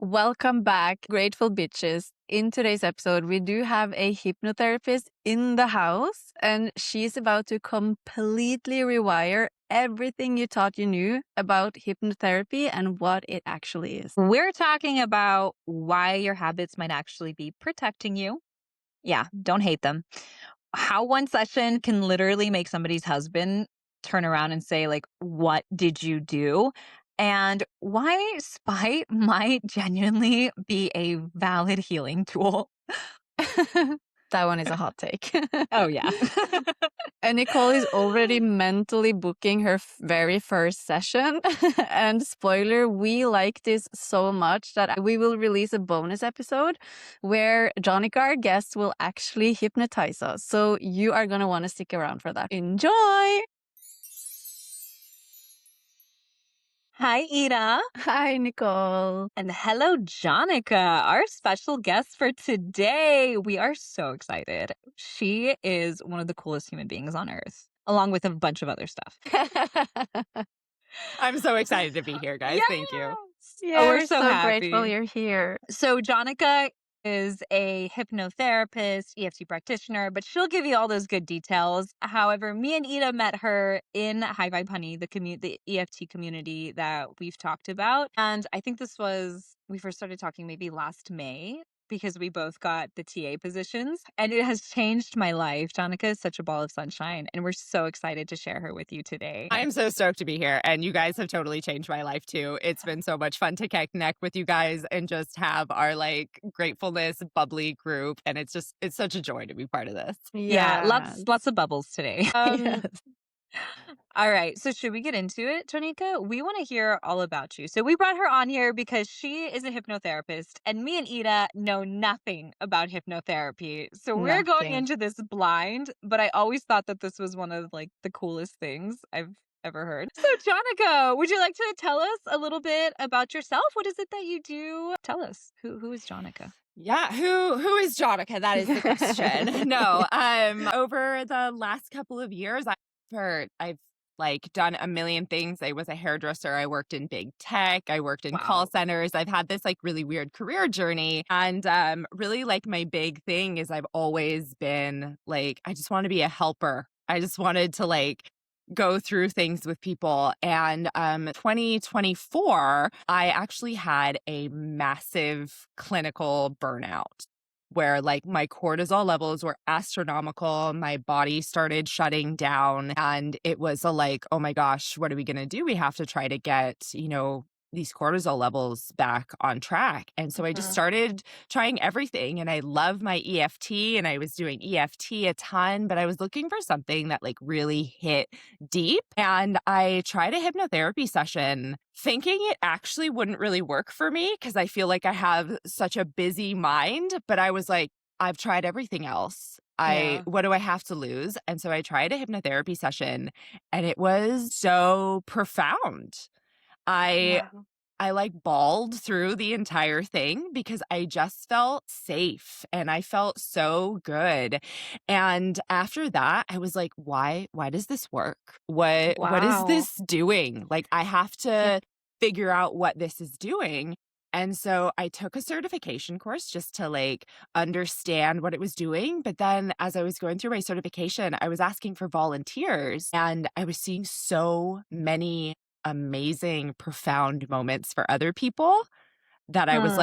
Welcome back, grateful bitches. In today's episode, we do have a hypnotherapist in the house, and she's about to completely rewire everything you thought you knew about hypnotherapy and what it actually is. We're talking about why your habits might actually be protecting you. Yeah, don't hate them. How one session can literally make somebody's husband turn around and say, like, what did you do? And why spite might genuinely be a valid healing tool. That one is a hot take. Oh, yeah. And Nicole is already mentally booking her very first session. And spoiler, we like this so much that we will release a bonus episode where Jonica, our guest, will actually hypnotize us. So you are going to want to stick around for that. Enjoy! Hi, Ida. Hi, Nicole. And hello, Jonica, our special guest for today. We are so excited. She is one of the coolest human beings on earth, along with a bunch of other stuff. I'm so excited to be here, guys. Yes! Thank you. Yeah, we're so happy. grateful you're here. So Jonica is a hypnotherapist, EFT practitioner, but she'll give you all those good details. However, me and Ida met her in High Vibe Honey, the EFT community that we've talked about. And I think we first started talking maybe last May because we both got the TA positions, and it has changed my life. Jonica is such a ball of sunshine, and we're so excited to share her with you today. I am so stoked to be here, and you guys have totally changed my life too. It's been so much fun to connect with you guys and just have our gratefulness bubbly group, and it's such a joy to be part of this. Yeah, lots of bubbles today. Yes. All right. So should we get into it, Jonica? We want to hear all about you. So we brought her on here because she is a hypnotherapist, and me and Ida know nothing about hypnotherapy. So we're going Nothing. into this blind, but I always thought that this was one of the coolest things I've ever heard. So Jonica, would you like to tell us a little bit about yourself? What is it that you do? Tell us. Who is Jonica? Yeah, who is Jonica? That is the question. No, over the last couple of years, I've done a million things. I was a hairdresser. I worked in big tech. I worked in call centers. I've had this really weird career journey. And really my big thing is I've always been I just want to be a helper. I just wanted to go through things with people. And 2024, I actually had a massive clinical burnout where my cortisol levels were astronomical. My body started shutting down, and it was oh my gosh, what are we going to do? We have to try to get, these cortisol levels back on track. And so I just started trying everything, and I love my EFT, and I was doing EFT a ton, but I was looking for something that really hit deep. And I tried a hypnotherapy session thinking it actually wouldn't really work for me because I feel like I have such a busy mind, but I was I've tried everything else. What do I have to lose? And so I tried a hypnotherapy session, and it was so profound. I bawled through the entire thing because I just felt safe and I felt so good. And after that, I was like, why does this work? What is this doing? I have to figure out what this is doing. And so I took a certification course just to understand what it was doing. But then as I was going through my certification, I was asking for volunteers, and I was seeing so many amazing, profound moments for other people that I was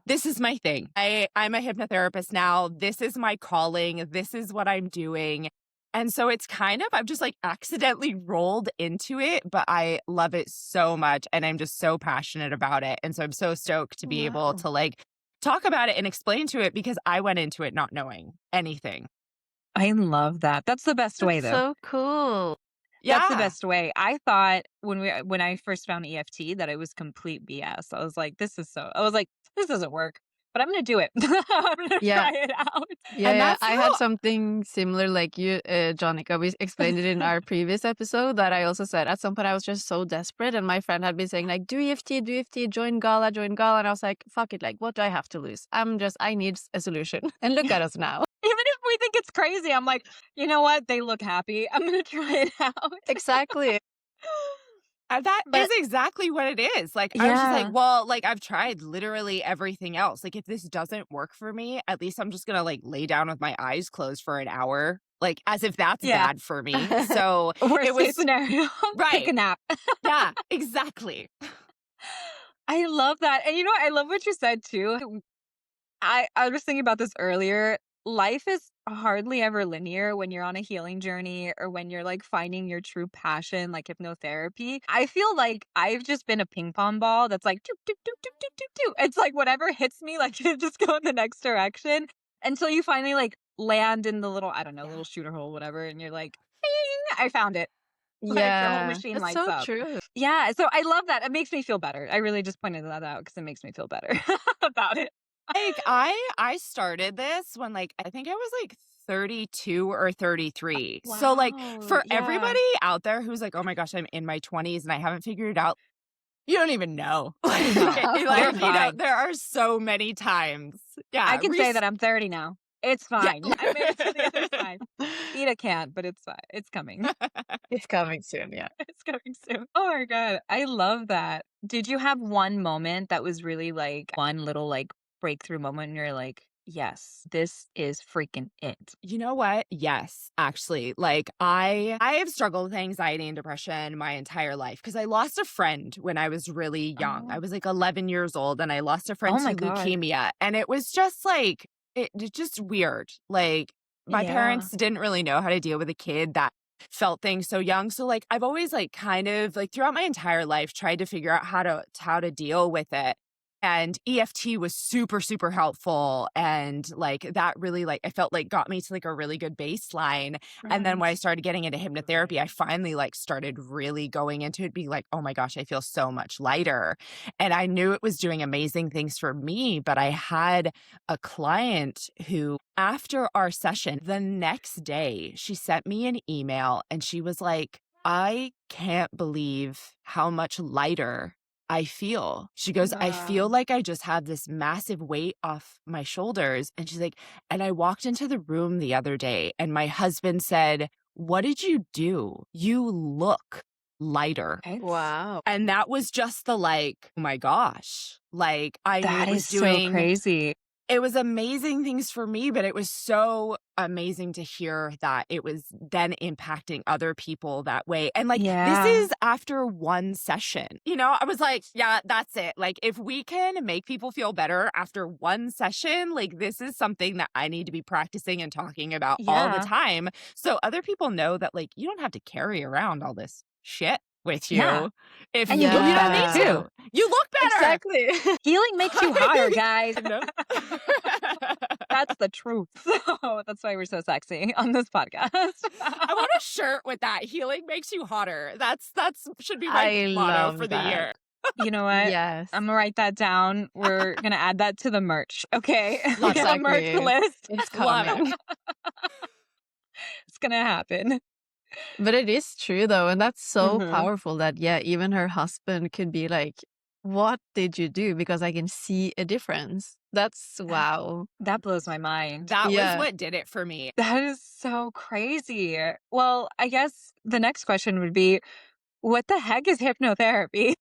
this is my thing. I'm a hypnotherapist now. This is my calling. This is what I'm doing. And so it's I've just accidentally rolled into it, but I love it so much. And I'm just so passionate about it. And so I'm so stoked to be able to talk about it and explain to it because I went into it not knowing anything. I love that. That's the best way, though. So cool. That's the best way. I thought when I first found EFT that it was complete BS. I was like, this doesn't work, but I'm going to do it. I'm going to try it out. Yeah, I had something similar like you, Jonica. We explained it in our previous episode that I also said at some point I was just so desperate, and my friend had been saying do EFT, join Gala. And I was like, fuck it, what do I have to lose? I need a solution. And look at us now. Even if we think it's crazy, I'm like, you know what? They look happy. I'm going to try it out. Exactly. That is But exactly what it is. Like, I was just like, yeah. well, like, I've tried literally everything else. Like, if this doesn't work for me, at least I'm just gonna, like, lay down with my eyes closed for an hour, like, as if that's Yeah. bad for me. So, it Worst case was scenario, take a right. nap. Yeah, exactly. I love that. And you know what? I love what you said too. I was thinking about this earlier. Life is hardly ever linear when you're on a healing journey or when you're like finding your true passion, like hypnotherapy. I feel like I've just been a ping pong ball that's like, doop, doop, doop, doop, doop, doop, doop. It's like whatever hits me, like just go in the next direction until you finally like land in the little, I don't know, Yeah. little shooter hole, whatever. And you're like, bing, I found it. Like your whole Yeah, machine that's lights so up. true. Yeah. So I love that. It makes me feel better. I really just pointed that out because it makes me feel better about it. Like, I started this when, like, I think I was, like, 32 or 33. So, like, Wow. for Yeah. everybody out there who's like, "Oh my gosh, I'm in my 20s and I haven't figured it out," you don't even know. No, you're fine. There are so many times. I Yeah, can say that I'm 30 now. It's yeah. fine. I made it to the other side. Ida can't, but it's fine. It's coming. It's coming soon, yeah. It's coming soon. Oh my God. I love that. Did you have one moment that was really like one little like breakthrough moment and you're like, yes, this is freaking it? You know what? Yes, actually. Like, I have struggled with anxiety and depression my entire life because I lost a friend when I was really young. I Oh, was like 11 years old and I lost a friend oh to my God. leukemia. And it was just like, it's just weird. Like, my Yeah. parents didn't really know how to deal with a kid that felt things so young. So like I've always like kind of like throughout my entire life tried to figure out how to deal with it. And EFT was super, super helpful. And like that really like I felt like got me to like a really good baseline. And then when I Right. started getting into hypnotherapy, I finally like started really going into it, being like, oh my gosh, I feel so much lighter. And I knew it was doing amazing things for me. But I had a client who, after our session, the next day, she sent me an email and she was like, I can't believe how much lighter I feel. She goes, I feel Wow. like I just have this massive weight off my shoulders. And she's like, and I walked into the room the other day and my husband said, what did you do? You look lighter. It's Wow. And that was just the like, oh my gosh. Like I knew that it is was so doing crazy. it was amazing things for me, but it was so amazing to hear that it was then impacting other people that way. And like, this Yeah. is after one session. You know, I was like, yeah, that's it. Like, if we can make people feel better after one session, like, this is something that I need to be practicing and talking about all the Yeah. time. So other people know that, like, you don't have to carry around all this shit with Yeah. you if And you look you don't better need Yeah, too. to. You look better. exactly. Healing makes you hotter, guys. No. That's the truth. So that's why we're so sexy on this podcast. I want a shirt with that. Healing makes you hotter. That's should be my I motto love for the that. year. You know what? Yes, I'm gonna write that down. We're gonna add that to the merch. Okay. Love it. A merch exactly. list. It's Love coming. it. It's gonna happen. But it is true though, and that's so Hmm. powerful that yeah, even her husband could be like, "What did you do?" Because I can see a difference. That's wow. That blows my mind. That was Yeah. what did it for me. That is so crazy. Well, I guess the next question would be, what the heck is hypnotherapy?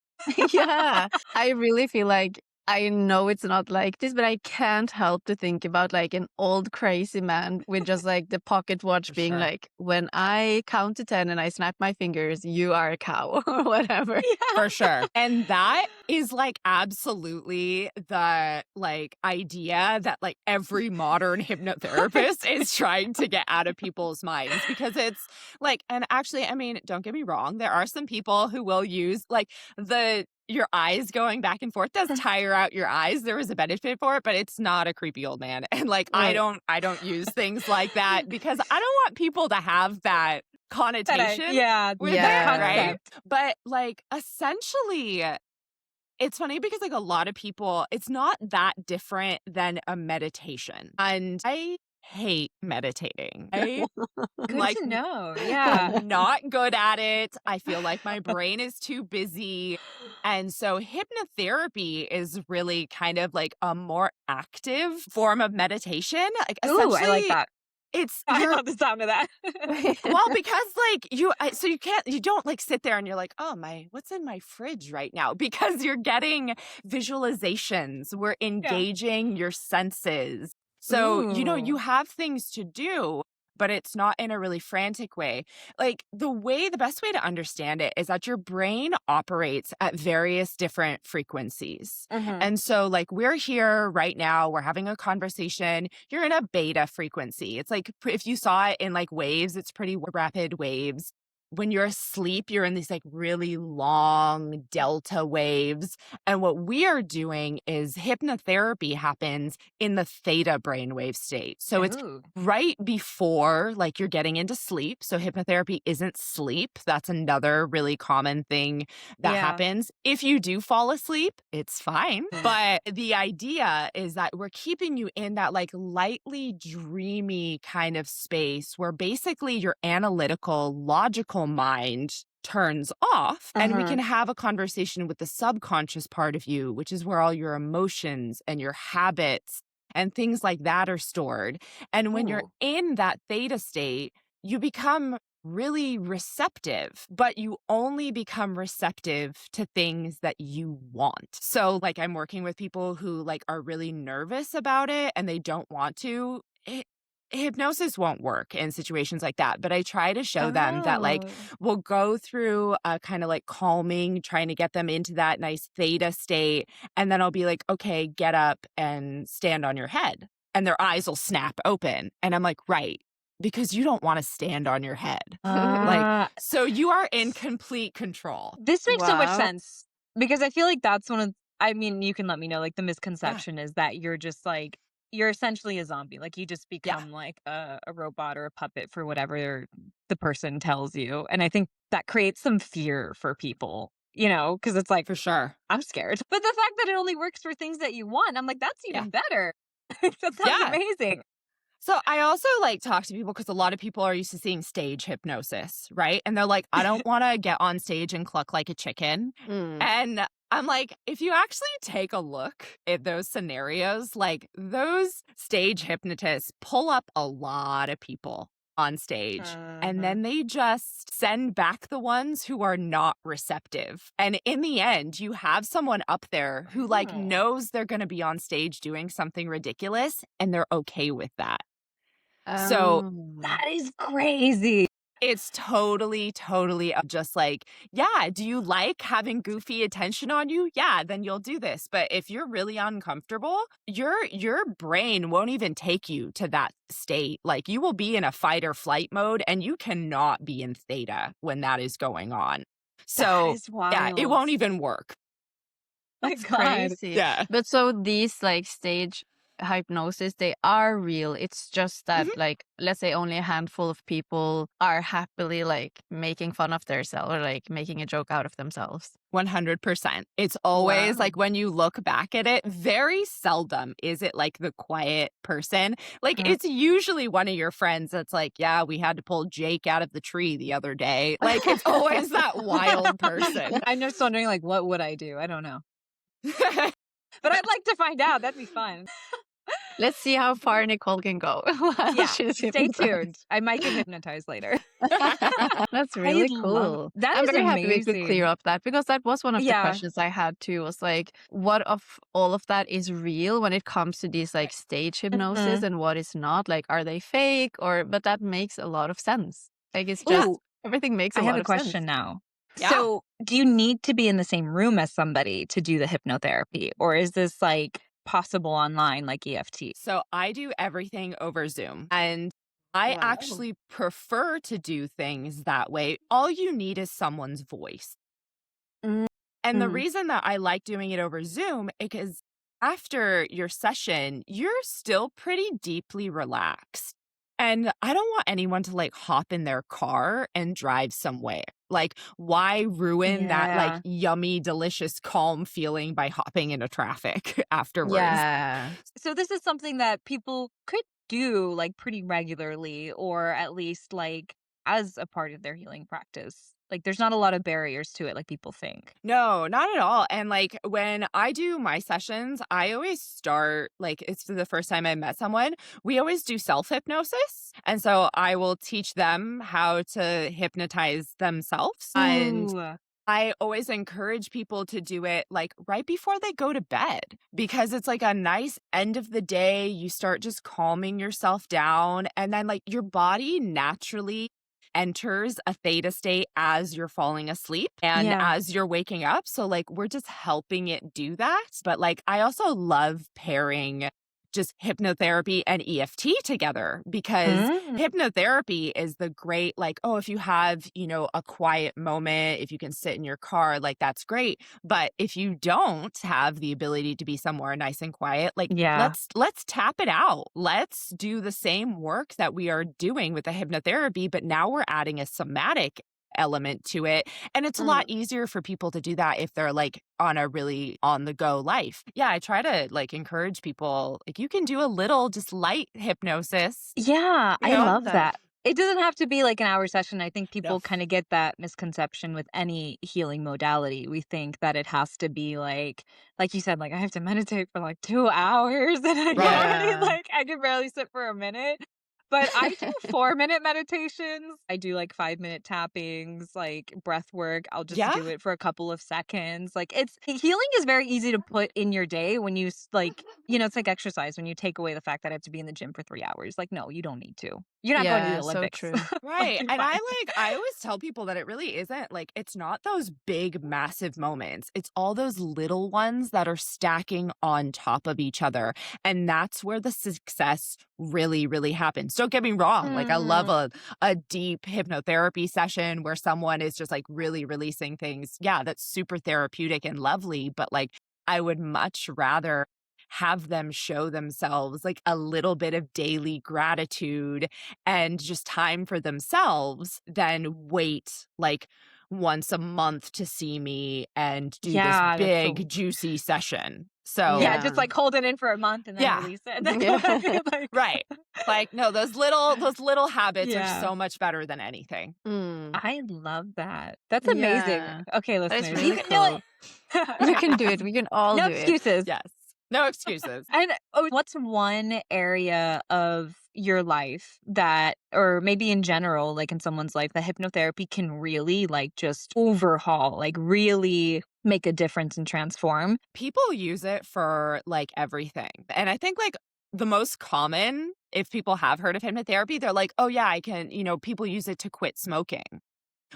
Yeah. I really feel like I know it's not like this, but I can't help to think about like an old crazy man with just like the pocket watch For being sure. like, when I count to 10 and I snap my fingers, you are a cow or whatever. Yeah. For sure. And that is like absolutely the like idea that like every modern hypnotherapist is trying to get out of people's minds, because it's like, and actually, I mean, don't get me wrong, there are some people who will use like your eyes going back and forth does tire out your eyes. There is a benefit for it, but it's not a creepy old man. And like Right. I don't use things like that because I don't want people to have that connotation Yeah, with the it, Yeah. right? concept. But like essentially it's funny because like a lot of people, it's not that different than a meditation. And I hate meditating. I Good like to know. Yeah. I'm not good at it. I feel like my brain is too busy. And so hypnotherapy is really kind of like a more active form of meditation. Like Ooh, I like essentially that. It's I you're love the sound of that. well, because like so you don't like sit there and you're like, oh what's in my fridge right now? Because you're getting visualizations. We're Yeah. engaging your senses. So, you Ooh. have things to do, but it's not in a really frantic way. Like the best way to understand it is that your brain operates at various different frequencies. Mhm. And so, like, we're here right now, we're having a conversation. You're in a beta frequency. It's like if you saw it in like waves, it's pretty rapid waves. When you're asleep, you're in these like really long delta waves. And what we are doing is hypnotherapy happens in the theta brainwave state. So it's Ooh. right before like you're getting into sleep. So hypnotherapy isn't sleep. That's another really common thing that Yeah. happens. If you do fall asleep, it's fine. Mm. But the idea is that we're keeping you in that like lightly dreamy kind of space where basically your analytical, logical mind turns off and we can Mhm. have a conversation with the subconscious part of you, which is where all your emotions and your habits and things like that are stored. And when you're Ooh. in that theta state, you become really receptive, but you only become receptive to things that you want. So like I'm working with people who like are really nervous about it and they don't want to. Hypnosis won't work in situations like that, but I try to show them that like Oh. we'll go through a kind of like calming, trying to get them into that nice theta state, and then I'll be like, "Okay, get up and stand on your head." And their eyes will snap open, and I'm like, "Right, because you don't wanna stand on your head." Like, Ah, so you are in complete control. this makes so much Wow. sense because I feel like that's one of I mean, you can let me know, like, the Yeah. misconception is that you're just, like you're essentially a zombie, like, you just Yeah, become, like, a robot or a puppet for whatever the person tells you, and I think that creates some fear for people, because it's like, for sure. "I'm scared." But the fact that it only works for things that you want, I'm like, "That's Yeah. even better." That sounds Yeah. amazing. So I also like talk to people because a lot of people are used to seeing stage hypnosis, right? And they're like, I don't want to get on stage and cluck like a chicken. Mm. And I'm like, if you actually take a look at those scenarios, like those stage hypnotists pull up a lot of people on stage. And Mhm. then they just send back the ones who are not receptive. And in the end, you have someone up there who like Oh. knows they're going to be on stage doing something ridiculous and they're okay with that. So Um. That is crazy. it's totally just like, yeah, do you like having goofy attention on you? Yeah, then you'll do this. But if you're really uncomfortable, your brain won't even take you to that state. Like you will be in a fight or flight mode and you cannot be in theta when that is going on. That So, is yeah, it wild. won't even work. My That's god. crazy. Yeah. But so these like stage hypnosis, they are real. It's just that Mhm. like let's say only a handful of people are happily like making fun of themselves or like making a joke out of themselves. 100%. It's always Wow. like when you look back at it, very seldom is it like the quiet person. Like Mhm. it's usually one of your friends that's like, yeah, we had to pull Jake out of the tree the other day. Like it's always that wild person. I'm just wondering, like, what would I do? I don't know. But I'd like to find out. That'd be fun. Let's see how far Nicole can go while Yeah. she's Stay hypnotized. tuned. I might get hypnotized later. That's I really love cool. that I'm is very happy we could clear amazing. up that because that was one of the Yeah. questions I had too was like, what of all of that is real when it comes to these like stage hypnosis Mhm. and what is not? Like, are they fake or, but that makes a lot of sense. Like, it's Yeah. just, Ooh, everything makes I a have lot a of sense. question now. Yeah. So, do you need to be in the same room as somebody to do the hypnotherapy, or is this like possible online, like EFT? So I do everything over Zoom and I Wow. actually prefer to do things that way. All you need is someone's voice. And the Mm. reason that I like doing it over Zoom is after your session, you're still pretty deeply relaxed. And I don't want anyone to like hop in their car and drive somewhere. Like, why ruin that like Yeah. yummy, delicious, calm feeling by hopping into traffic afterwards? Yeah. So this is something that people could do like pretty regularly or at least like as a part of their healing practice. Like, there's not a lot of barriers to it like people think. No, not at all. And like when I do my sessions, I always start like it's the first time I met someone, we always do self hypnosis. And so I will teach them how to hypnotize themselves. And Ooh. I always encourage people to do it like right before they go to bed because it's like a nice end of the day. You start just calming yourself down, and then like your body naturally enters a theta state as you're falling asleep and Yeah. as you're waking up. So, like, we're just helping it do that. But, like, I also love pairing just hypnotherapy and EFT together because Mm. hypnotherapy is the great, like, oh, if you have, a quiet moment, if you can sit in your car, like, that's great. But if you don't have the ability to be somewhere nice and quiet, like, Yeah. let's tap it out. Let's do the same work that we are doing with the hypnotherapy, but now we're adding a somatic element to it. And it's a lot easier for people to do that if they're like on a really on the go life. Yeah, I try to like encourage people, like you can do a little just light hypnosis, Yeah, you I know? love that. It doesn't have to be like an hour session. I think No. people kind of get that misconception with any healing modality. We think that it has to be like you said, like I have to meditate for like 2 hours and I can already Yeah. I can barely sit for a minute. But I do 4-minute meditations. I do like 5-minute tappings, like breath work. I'll just Yeah. do it for a couple of seconds. Like healing is very easy to put in your day when it's like exercise when you take away the fact that I have to be in the gym for 3 hours. Like, no, you don't need to. You're not going to the Yeah, so Olympics. true. Like, Right. you're And fine. I always tell people that it really isn't like it's not those big massive moments. It's all those little ones that are stacking on top of each other. And that's where the success really really happens. Don't get me wrong. Like I love Mm. a deep hypnotherapy session where someone is just like really releasing things. Yeah, that's super therapeutic and lovely, but like I would much rather have them show themselves like a little bit of daily gratitude and just time for themselves than wait like once a month to see me and do this Yeah, that's so. big juicy session. So, Yeah, Yeah. just like hold it in for a month and then yeah, release it. And then go back Yeah. and, like, right. Like no, those little habits are yeah. so much better than anything. I love that. That's amazing. Yeah. Okay, That is listeners, you really can do cool. We it. can do it. We can all No do it. excuses. Yes. No excuses. And what's one area of your life that, or maybe in general, like in someone's life, that hypnotherapy can really like just overhaul, like really make a difference and transform? People use it for like everything. And I think like the most common, if people have heard of hypnotherapy, they're like, oh, yeah, I can, people use it to quit smoking,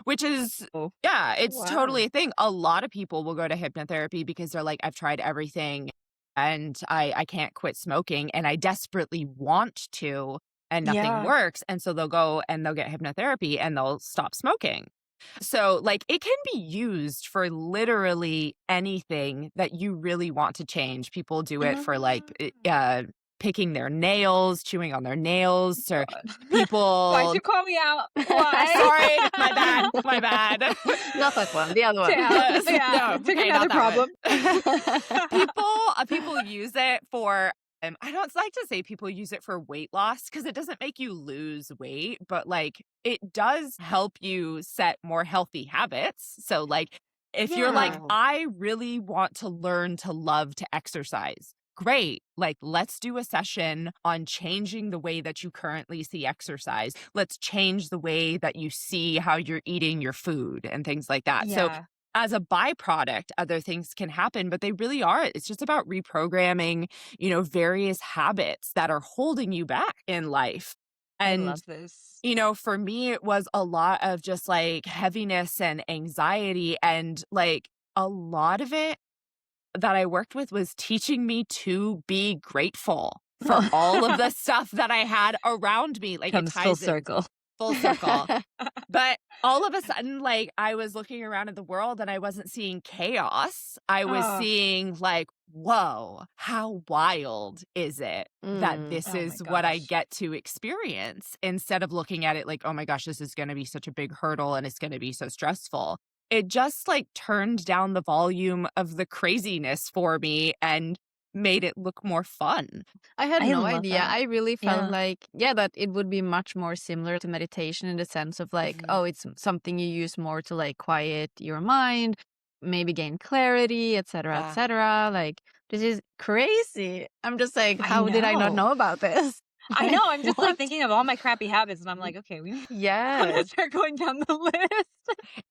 which is, Oh, yeah, it's Wow. totally a thing. A lot of people will go to hypnotherapy because they're like, I've tried everything and I can't quit smoking and I desperately want to and nothing yeah. works. And so they'll go and they'll get hypnotherapy and they'll stop smoking. So, like, it can be used for literally anything that you really want to change. People do it for like picking their nails, chewing on their nails, or Why'd people. you call me out? Why? Sorry, my bad, my bad. Not that one, the other one. Yeah, Yes, yeah. no, Pick okay, another not that one. problem. People use it for. I don't like to say people use it for weight loss because it doesn't make you lose weight, but like it does help you set more healthy habits. So, like, if you're like, Yeah. I really want to learn to love to exercise, great. Like, let's do a session on changing the way that you currently see exercise. Let's change the way that you see how you're eating your food and things like that. So, Yeah. as a byproduct, other things can happen, but they really are. It's just about reprogramming, various habits that are holding you back in life. I And, love this. for me, it was a lot of just like heaviness and anxiety. And like a lot of it that I worked with was teaching me to be grateful for all of the stuff that I had around me. Like it Comes full ties in circle. full circle. But all of a sudden, like, I was looking around at the world and I wasn't seeing chaos. I was Oh. seeing, like, whoa, how wild is it that this Oh my is what I gosh. get to experience instead of looking at it like, oh my gosh, this is going to be such a big hurdle and it's going to be so stressful. It just like turned down the volume of the craziness for me. And made it look more fun. I had I no love idea. that. I really felt Yeah. like, yeah, that it would be much more similar to meditation in the sense of like, oh, it's something you use more to like quiet your mind, maybe gain clarity, etc., Yeah. etc. Like, this is crazy. I'm just like, I how did I not know. know about this? I Like, know. I'm just like what? thinking of all my crappy habits, and I'm like, okay, I'm gonna Yes. start going down the list.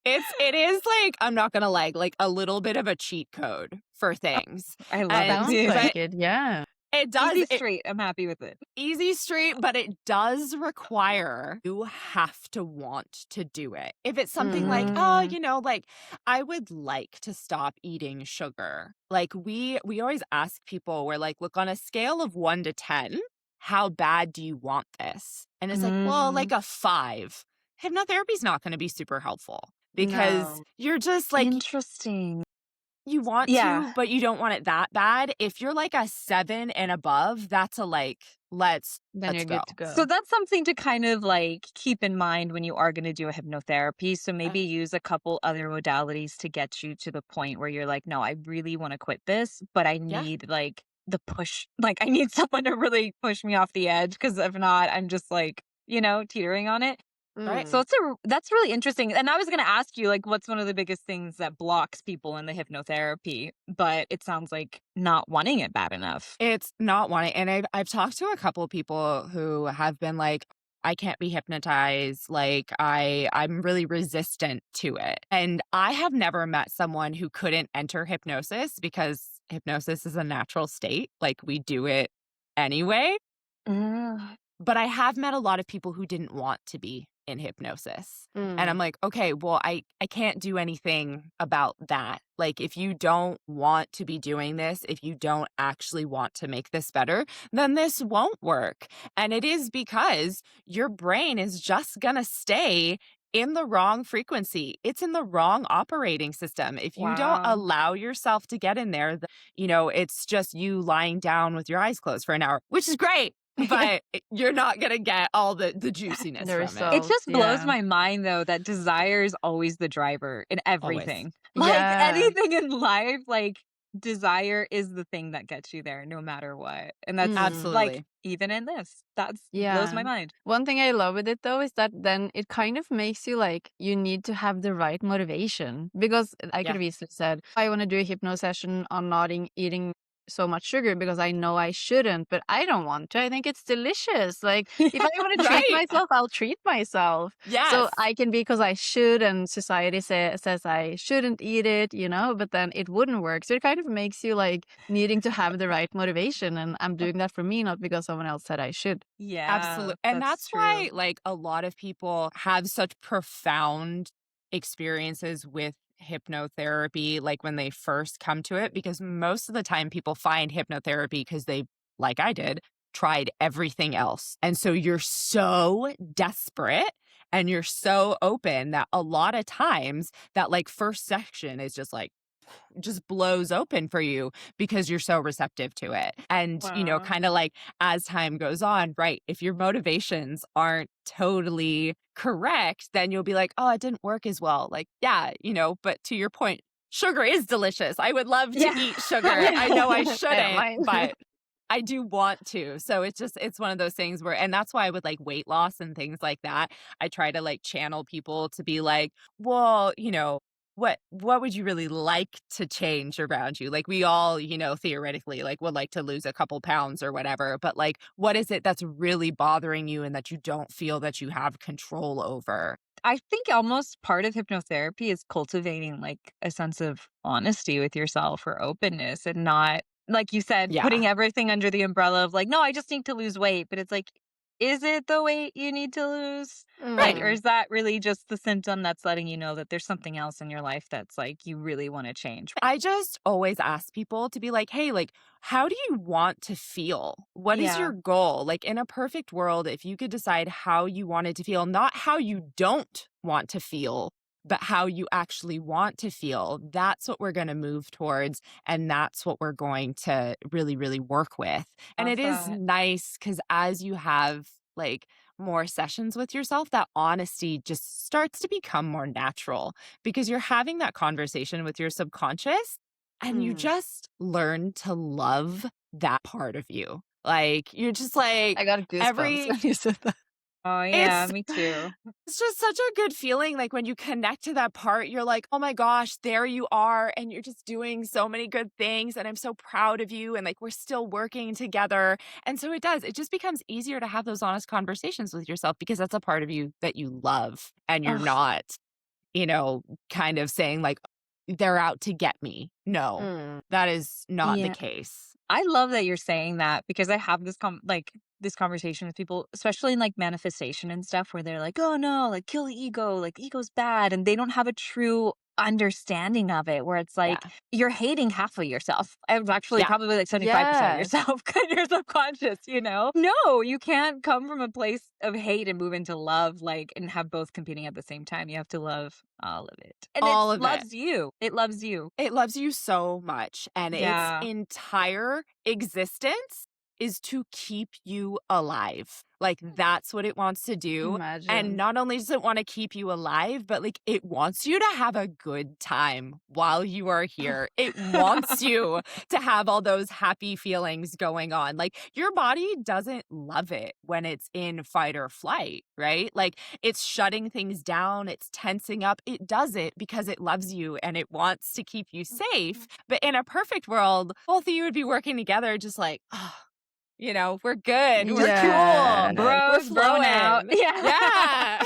It is like, I'm not gonna lie, like a little bit of a cheat code for things. I love it, And Sounds dude. but like it. Yeah. it does Easy it street. I'm happy with it. easy street, but it does require you have to want to do it. If it's something like, oh, Mm. like I would like to stop eating sugar. Like we always ask people, we're like, look, on a scale of 1 to 10, how bad do you want this? And it's like, well, Mm, like a 5. Hypnotherapy is not going to be super helpful because No. you're just like interesting. you want Yeah. to, but you don't want it that bad. If you're like a 7 and above, that's a like, Then let's you're go. good to go. So that's something to kind of like keep in mind when you are going to do a hypnotherapy. So maybe use a couple other modalities to get you to the point where you're like, no, I really want to quit this, but I Yeah. need like the push. Like I need someone to really push me off the edge because if not, I'm just like, teetering on it. Right. So that's really interesting. And I was going to ask you like what's one of the biggest things that blocks people in the hypnotherapy, but it sounds like not wanting it bad enough. It's not wanting, and I've talked to a couple of people who have been like, I can't be hypnotized. Like I'm really resistant to it. And I have never met someone who couldn't enter hypnosis because hypnosis is a natural state. Like we do it anyway. Mm. But I have met a lot of people who didn't want to be in hypnosis. And I'm like, okay, well, I can't do anything about that. Like, if you don't want to be doing this, if you don't actually want to make this better, then this won't work. And it is because your brain is just going to stay in the wrong frequency. It's in the wrong operating system. If you don't Wow. allow yourself to get in there, it's just you lying down with your eyes closed for an hour, which is great. But you're not gonna get all the juiciness The from it. It results. just blows Yeah. my mind though that desire is always the driver in Always. everything. Like Yeah. anything in life, like desire is the thing that gets you there no matter what. And that's like Absolutely. even in this. That's blows Yeah. my mind. One thing I love with it though is that then it kind of makes you like you need to have the right motivation because I could Yeah. have easily said I want to do a hypno session on not eating so much sugar because I know I shouldn't, but I don't want to. I think it's delicious. Like if I want to treat Right. myself, I'll treat myself. So Yes. I can be because I should, and society says I shouldn't eat it, but then it wouldn't work. So it kind of makes you like needing to have the right motivation. And I'm doing that for me, not because someone else said I should. Yeah. Absolutely. And that's true. why like a lot of people have such profound experiences with hypnotherapy, like when they first come to it, because most of the time people find hypnotherapy because they, like I did, tried everything else. And so you're so desperate and you're so open that a lot of times that like first section is just like, just blows open for you because you're so receptive to it. And, Wow. kind of like as time goes on, right? If your motivations aren't totally correct, then you'll be like, oh, it didn't work as well. Like, yeah, but to your point, sugar is delicious. I would love to Yeah. eat sugar. I know I shouldn't, mine. but I do want to. So it's one of those things where, and that's why with like weight loss and things like that, I try to like channel people to be like, well, what would you really like to change around you? Like we all, theoretically like would like to lose a couple pounds or whatever, but like what is it that's really bothering you and that you don't feel that you have control over? I think almost part of hypnotherapy is cultivating like a sense of honesty with yourself or openness and not, like you said, Yeah. putting everything under the umbrella of like, no, I just need to lose weight. But it's like, is it the weight you need to lose? Like, or Mm. is that really just the symptom that's letting you know that there's something else in your life that's like you really want to change? I just always ask people to be like, hey, like, how do you want to feel? What is Yeah. your goal? Like, in a perfect world, if you could decide how you wanted to feel, not how you don't want to feel, but how you actually want to feel, that's what we're going to move towards. And that's what we're going to really, really work with. And Love it is that. nice because as you have like more sessions with yourself, that honesty just starts to become more natural because you're having that conversation with your subconscious. And you just learn to love that part of you. Like, you're just like, I got goosebumps when you said that. Oh, yeah, it's me too. it's just such a good feeling. Like when you connect to that part, you're like, oh my gosh, there you are. And you're just doing so many good things. And I'm so proud of you. And like, we're still working together. And so it just becomes easier to have those honest conversations with yourself because that's a part of you that you love. And you're Ugh. not, kind of saying like, they're out to get me. No, Mm. that is not the Yeah. case. I love that you're saying that because I have this conversation with people, especially in like manifestation and stuff, where they're like, "Oh no, like kill the ego, like ego's bad," and they don't have a true understanding of it. Where it's like Yeah. you're hating half of yourself. Actually, Yeah. probably like 75% of Yes. yourself because you're subconscious. No, you can't come from a place of hate and move into love, like and have both competing at the same time. You have to love all of it, and All it of it. loves you. It loves you. It loves you so much. And its Yeah. entire existence is to keep you alive. Like, that's what it wants to do. And Imagine. not only does it want to keep you alive, but like, it wants you to have a good time while you are here. It wants you to have all those happy feelings going on. Like, your body doesn't love it when it's in fight or flight, right? Like, it's shutting things down, it's tensing up. It does it because it loves you and it wants to keep you safe. But in a perfect world, both of you would be working together, just like, oh, we're good. We're Yes. cool. We're Bros, blown out. flowing. Yeah.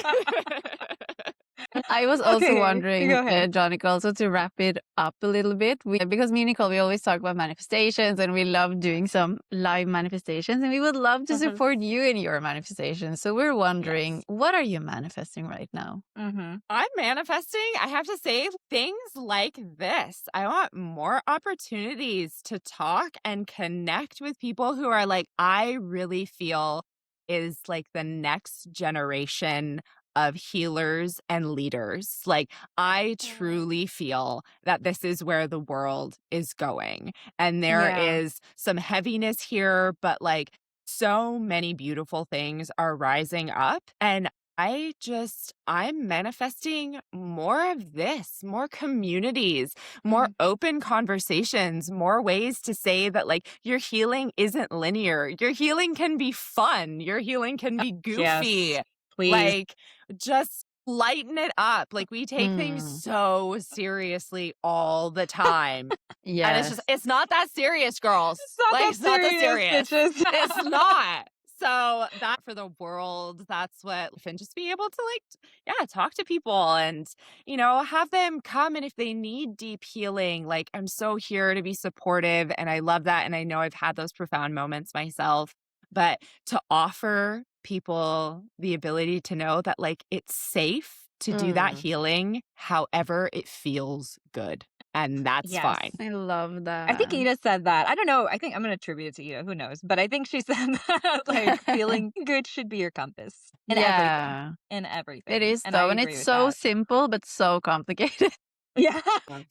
I was also Okay, wondering, go ahead. Jonica, also to wrap it up a little bit, because me and Nicole, we always talk about manifestations and we love doing some live manifestations and we would love to support you in your manifestations. So we're wondering, Yes. what are you manifesting right now? Mm-hmm. I'm manifesting, I have to say, things like this. I want more opportunities to talk and connect with people who are like, I really feel is like the next generation of healers and leaders. Like, I truly feel that this is where the world is going. And there Yeah. is some heaviness here, but like, so many beautiful things are rising up. And I'm manifesting more of this, more communities, more open conversations, more ways to say that like your healing isn't linear. Your healing can be fun. Your healing can be goofy. Yes, please. Like, just lighten it up. Like, we take things Mm. so seriously all the time. And Yes. it's not that serious, girls. It's not Like, that it's not that serious, serious. bitches. It's not. So that for the world, that's what, and just be able to talk to people and, have them come. And if they need deep healing, like, I'm so here to be supportive. And I love that. And I know I've had those profound moments myself, but to offer people the ability to know that like it's safe to do that healing, however it feels good. And that's Yes. fine. I love that. I think Ida said that. I don't know. I think I'm going to attribute it to Ida. Who knows? But I think she said that like feeling good should be your compass in everything. Yeah, In everything. it is And though. I And agree it's with so that. simple, but so complicated. Yeah.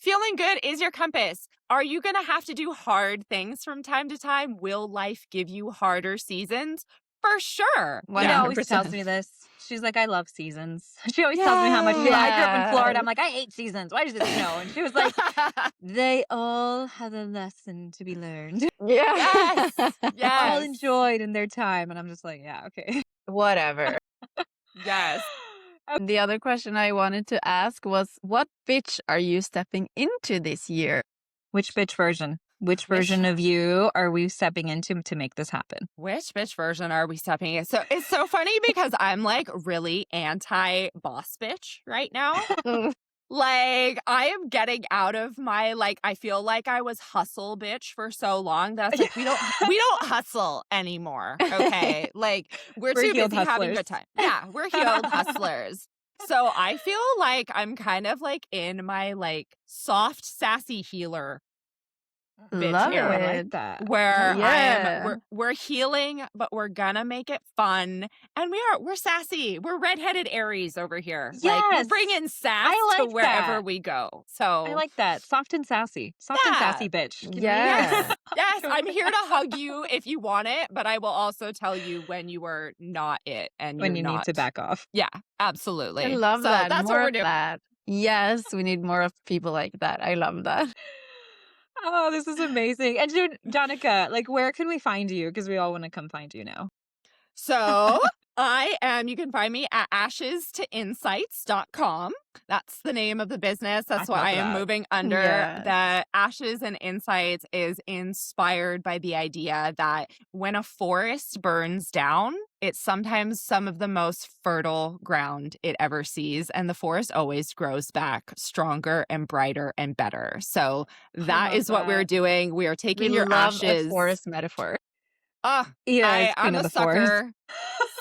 Feeling good is your compass. Are you going to have to do hard things from time to time? Will life give you harder seasons? For sure. Ida always tells 100%. me this. She's like, I love seasons. She always tells me how much I grew up in Florida. I'm Yes. like, I hate seasons. Why does it snow? And she was like, they all have a lesson to be learned. Yeah. Yes. All Yes. enjoyed in their time. And I'm just like, yeah, okay. Whatever. Yes. The other question I wanted to ask was, what bitch are you stepping into this year? Which bitch version? Which version of you are we stepping into to make this happen? Which bitch version are we stepping in? So it's so funny because I'm like really anti boss bitch right now. Like, I am getting out of my, like, I feel like I was hustle bitch for so long that it's like, we don't hustle anymore. Okay. Like, we're too healed busy having a hustlers. good time. Yeah. We're healed hustlers. So I feel like I'm kind of like in my like soft, sassy healer bitch Love Oh, I era. like it. that. Where Yeah. we're healing, but we're gonna make it fun, and we're sassy. We're redheaded Aries over here. Like, we're Yes. bringing sass I to like wherever that. we go. I So like that. Soft and sassy. Soft and sassy bitch. Can we- Yeah. yes, I'm here to hug you if you want it, but I will also tell you when you are not it and when you're you not. need to back off. Yeah, absolutely. I love so that. That's More what we're of doing. that. Yes, we need more of people like that. I love that. Oh, this is amazing. And Jonica, like, where can we find you? Because we all want to come find you now. So you can find me at ashesteinsights.com. That's the name of the business. That's what love I am that. moving under. Yes. The Ashes and Insights is inspired by the idea that when a forest burns down, it's sometimes some of the most fertile ground it ever sees. And the forest always grows back stronger and brighter and better. So that love is what we're that. doing. We are We taking your love a ashes. forest metaphor. Oh, Yes, queen I'm of a the forest.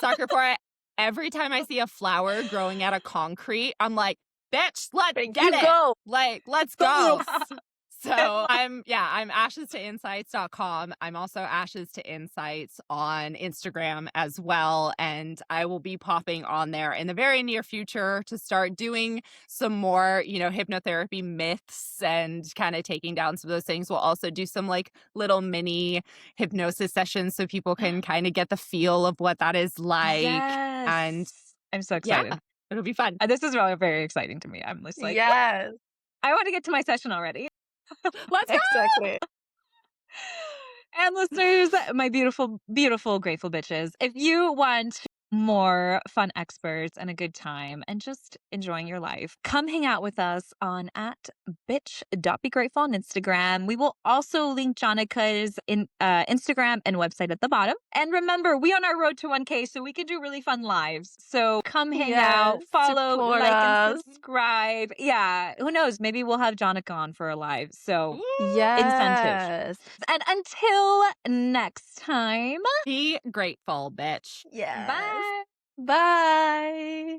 sucker for it. Every time I see a flower growing out of concrete, I'm like, bitch, let's Thank get you, it. go. Like, let's Go. go. So I'm ashesteinsights.com. I'm also Ashes to Insights on Instagram as well. And I will be popping on there in the very near future to start doing some more, hypnotherapy myths and kind of taking down some of those things. We'll also do some like little mini hypnosis sessions so people can kind of get the feel of what that is like. Yes. And I'm so yeah, excited. it'll be fun. This is really very exciting to me. I'm just like, Yes. I want to get to my session already. Let's go. Exactly. And listeners, my beautiful, beautiful, grateful bitches, if you want more fun experts and a good time and just enjoying your life, come hang out with us on at bitch.begrateful on Instagram. We will also link Jonica's Instagram and website at the bottom. And remember, we on our road to 1K, so we can do really fun lives. So come hang out, Yes, follow, support like, us. and subscribe. Yeah, who knows? Maybe we'll have Jonica on for a live. So Yes. and until next time, Be grateful, bitch. Yes. bye. Bye.